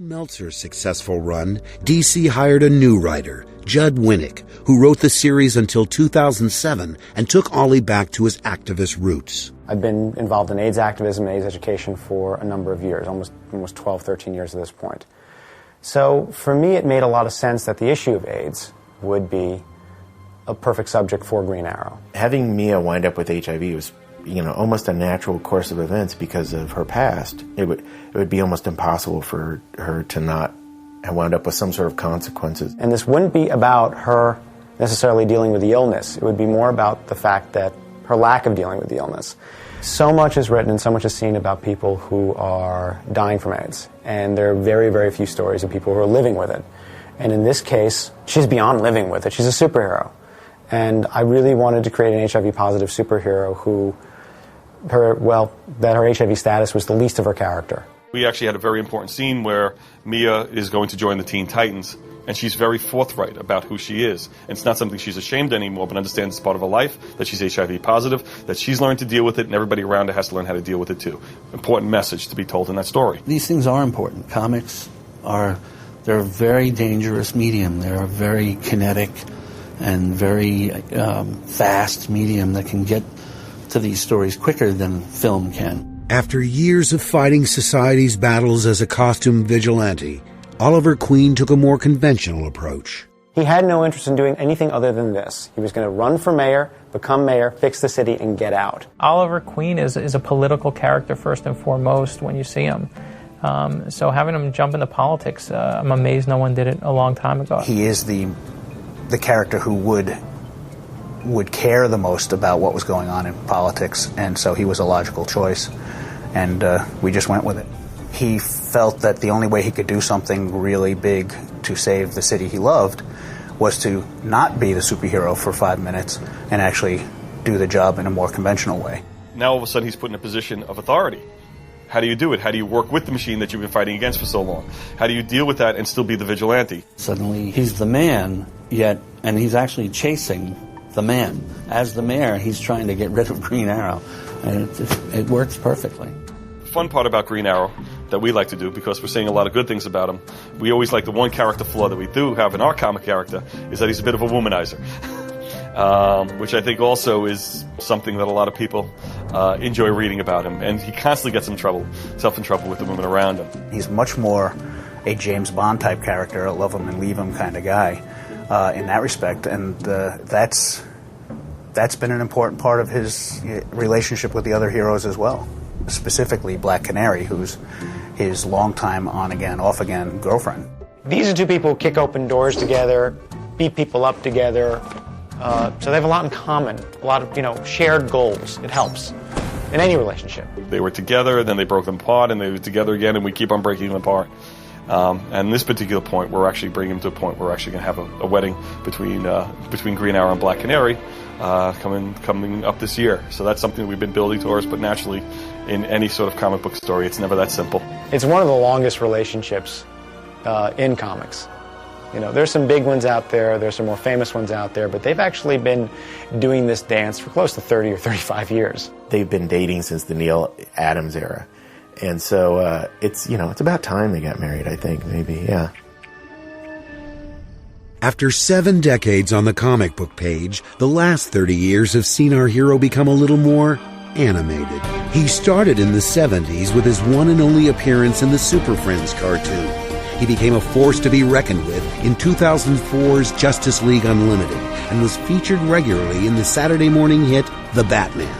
Meltzer's successful run, DC hired a new writer, Judd Winnick, who wrote the series until 2007 and took Ollie back to his activist roots. I've been involved in AIDS activism and AIDS education for a number of years, almost 12, 13 years at this point. So for me, it made a lot of sense that the issue of AIDS would be a perfect subject for Green Arrow. Having Mia wind up with HIV was, almost a natural course of events because of her past. It would be almost impossible for her to not have wound up with some sort of consequences. And this wouldn't be about her necessarily dealing with the illness. It would be more about the fact that her lack of dealing with the illness. So much is written and so much is seen about people who are dying from AIDS. And there are very, very few stories of people who are living with it. And in this case, she's beyond living with it. She's a superhero. And I really wanted to create an HIV-positive superhero that her HIV status was the least of her character. We actually had a very important scene where Mia is going to join the Teen Titans, and she's very forthright about who she is. And it's not something she's ashamed anymore, but understands it's part of her life, that she's HIV positive, that she's learned to deal with it, and everybody around her has to learn how to deal with it too. Important message to be told in that story. These things are important. Comics they're a very dangerous medium. They're a very kinetic and very fast medium that can get to these stories quicker than film can. After years of fighting society's battles as a costume vigilante, Oliver Queen took a more conventional approach. He had no interest in doing anything other than this. He was going to run for mayor, become mayor, fix the city, and get out. Oliver Queen is a political character first and foremost when you see him. So having him jump into politics, I'm amazed no one did it a long time ago. He is the character who would care the most about what was going on in politics, and so he was a logical choice, and we just went with it. He felt that the only way he could do something really big to save the city he loved was to not be the superhero for 5 minutes and actually do the job in a more conventional way. Now all of a sudden he's put in a position of authority. How do you do it? How do you work with the machine that you've been fighting against for so long? How do you deal with that and still be the vigilante? Suddenly he's the man, and he's actually chasing the man. As the mayor, he's trying to get rid of Green Arrow, and it works perfectly. The fun part about Green Arrow that we like to do, because we're saying a lot of good things about him, we always like the one character flaw that we do have in our comic character is that he's a bit of a womanizer. Which I think also is something that a lot of people enjoy reading about him. And he constantly gets himself in trouble with the women around him. He's much more a James Bond type character, a love him and leave him kind of guy in that respect. And that's been an important part of his relationship with the other heroes as well. Specifically Black Canary, who's his longtime on-again, off-again girlfriend. These are two people who kick open doors together, beat people up together. So they have a lot in common, a lot of, shared goals. It helps in any relationship. They were together, then they broke them apart, and they were together again, and we keep on breaking them apart. And this particular point, we're actually bringing them to a point where we're actually going to have a wedding between Green Arrow and Black Canary coming up this year. So that's something that we've been building towards, but naturally, in any sort of comic book story, it's never that simple. It's one of the longest relationships in comics. There's some big ones out there, there's some more famous ones out there, but they've actually been doing this dance for close to 30 or 35 years. They've been dating since the Neil Adams era. And so it's about time they got married, I think, maybe, yeah. After 7 decades on the comic book page, the last 30 years have seen our hero become a little more animated. He started in the 70s with his one and only appearance in the Super Friends cartoon. He became a force to be reckoned with in 2004's Justice League Unlimited and was featured regularly in the Saturday morning hit The Batman.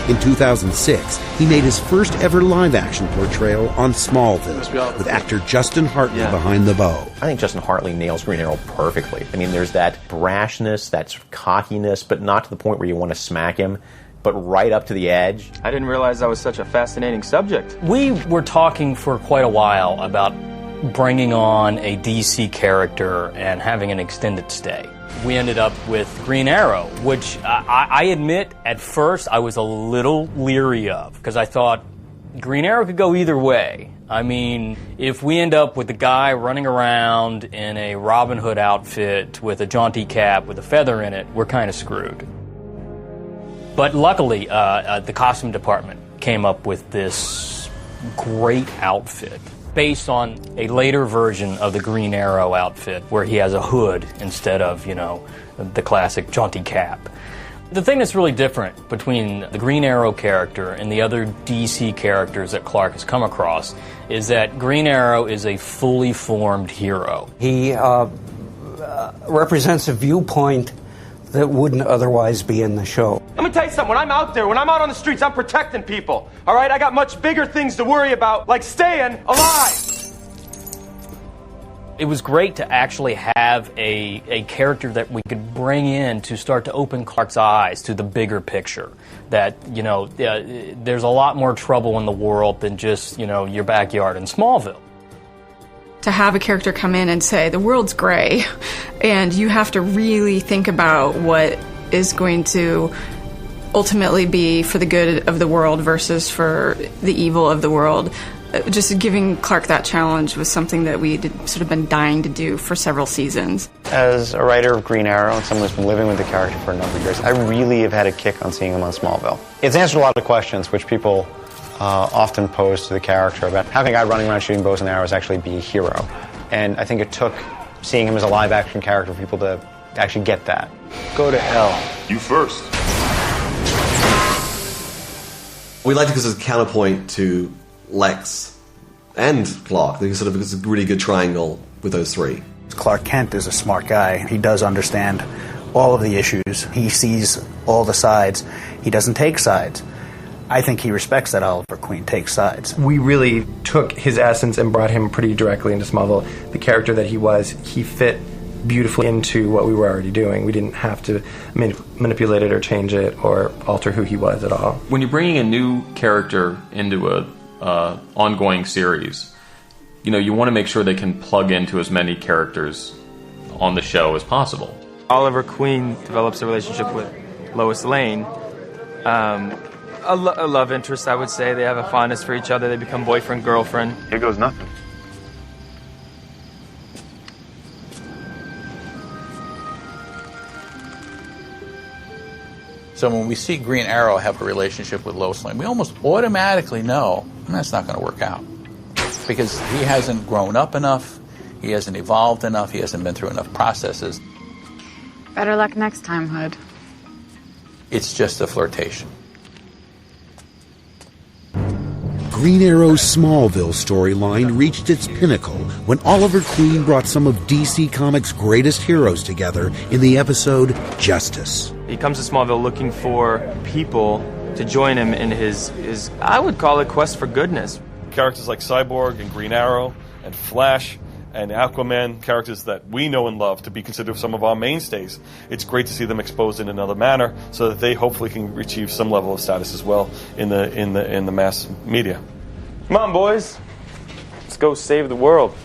In 2006, he made his first ever live-action portrayal on Smallville with actor Justin Hartley behind the bow. I think Justin Hartley nails Green Arrow perfectly. I mean, there's that brashness, that sort of cockiness, but not to the point where you want to smack him, but right up to the edge. I didn't realize that was such a fascinating subject. We were talking for quite a while about bringing on a DC character and having an extended stay. We ended up with Green Arrow, which I admit at first I was a little leery of, because I thought Green Arrow could go either way. I mean, if we end up with the guy running around in a Robin Hood outfit with a jaunty cap with a feather in it, we're kind of screwed. But luckily, the costume department came up with this great outfit based on a later version of the Green Arrow outfit where he has a hood instead of, the classic jaunty cap. The thing that's really different between the Green Arrow character and the other DC characters that Clark has come across is that Green Arrow is a fully formed hero. He represents a viewpoint that wouldn't otherwise be in the show. Let me tell you something. When I'm out there, when I'm out on the streets, I'm protecting people. All right? I got much bigger things to worry about, like staying alive. It was great to actually have a character that we could bring in to start to open Clark's eyes to the bigger picture. That, there's a lot more trouble in the world than just, your backyard in Smallville. To have a character come in and say, the world's gray, and you have to really think about what is going to ultimately be for the good of the world versus for the evil of the world. Just giving Clark that challenge was something that we had sort of been dying to do for several seasons. As a writer of Green Arrow and someone who's been living with the character for a number of years, I really have had a kick on seeing him on Smallville. It's answered a lot of questions which people often pose to the character about how can a guy running around shooting bows and arrows actually be a hero? And I think it took seeing him as a live-action character for people to actually get that. Go to hell. You first. We liked it because it's a counterpoint to Lex and Clark. It's a really good triangle with those three. Clark Kent is a smart guy. He does understand all of the issues. He sees all the sides. He doesn't take sides. I think he respects that Oliver Queen takes sides. We really took his essence and brought him pretty directly into Smallville. The character that he was, he fit beautifully into what we were already doing. We didn't have to manipulate it or change it or alter who he was at all. When you're bringing a new character into a ongoing series, you want to make sure they can plug into as many characters on the show as possible. Oliver Queen develops a relationship with Lois Lane. A love interest, I would say. They have a fondness for each other. They become boyfriend, girlfriend. Here goes nothing. So when we see Green Arrow have a relationship with Lois Lane, we almost automatically know that's not going to work out. Because he hasn't grown up enough, he hasn't evolved enough, he hasn't been through enough processes. Better luck next time, Hood. It's just a flirtation. Green Arrow's Smallville storyline reached its pinnacle when Oliver Queen brought some of DC Comics' greatest heroes together in the episode Justice. He comes to Smallville looking for people to join him in his I would call it, quest for goodness. Characters like Cyborg and Green Arrow and Flash and Aquaman, characters that we know and love to be considered some of our mainstays. It's great to see them exposed in another manner so that they hopefully can achieve some level of status as well in the mass media. Come on, boys. Let's go save the world.